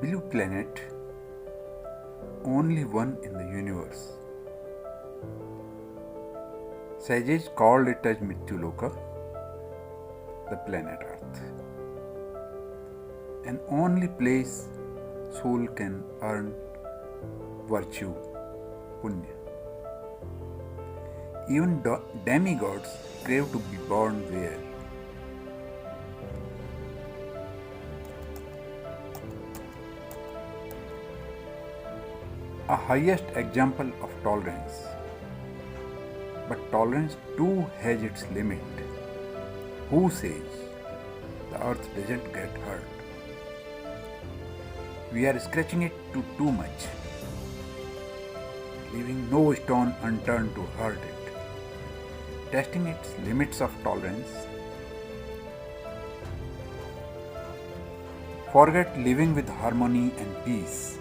Blue planet, only one in the universe. Sages called it as Mrityuloka, the planet Earth, an only place soul can earn virtue, punya. Even demigods crave to be born there. A highest example of tolerance. But tolerance too has its limit. Who says the earth doesn't get hurt? We are scratching it too much, leaving no stone unturned to hurt it, testing its limits of tolerance. Forget living with harmony and peace,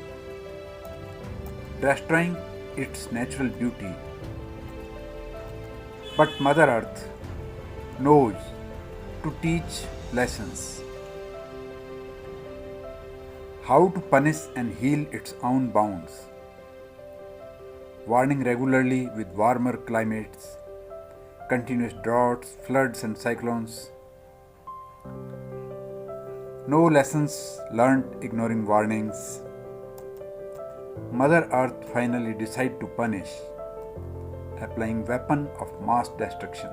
destroying its natural beauty. But Mother Earth knows to teach lessons, how to punish and heal its own bounds, warning regularly with warmer climates, continuous droughts, floods and cyclones. No lessons learnt ignoring warnings. Mother Earth finally decides to punish, applying weapon of mass destruction,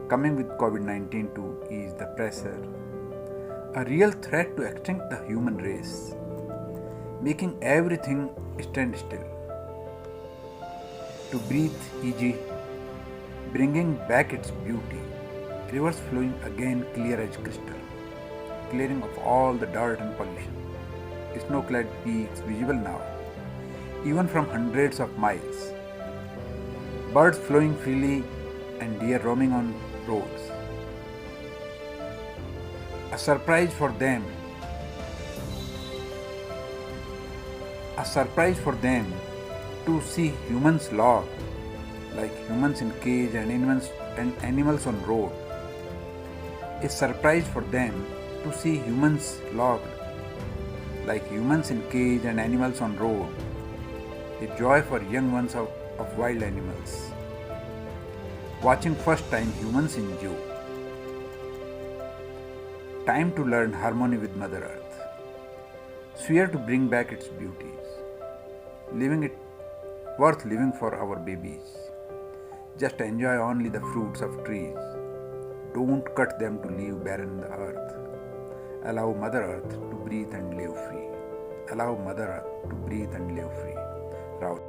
coming with COVID-19 to ease the pressure, a real threat to extinct the human race, making everything stand still, to breathe easy, bringing back its beauty, rivers flowing again clear as crystal, clearing of all the dirt and pollution, snow-clad peaks visible now, even from hundreds of miles, birds flowing freely and deer roaming on roads. A surprise for them to see humans locked, like humans in cage and animals on road. A surprise for them to see humans locked, like humans in cage and animals on road. A joy for young ones of wild animals, watching first time humans in zoo. Time to learn harmony with Mother Earth, swear to bring back its beauties, living it worth living for our babies. Just enjoy only the fruits of trees. Don't cut them to leave barren the earth. Allow Mother Earth to breathe and live free. Allow Mother Earth to breathe and live free. Rao.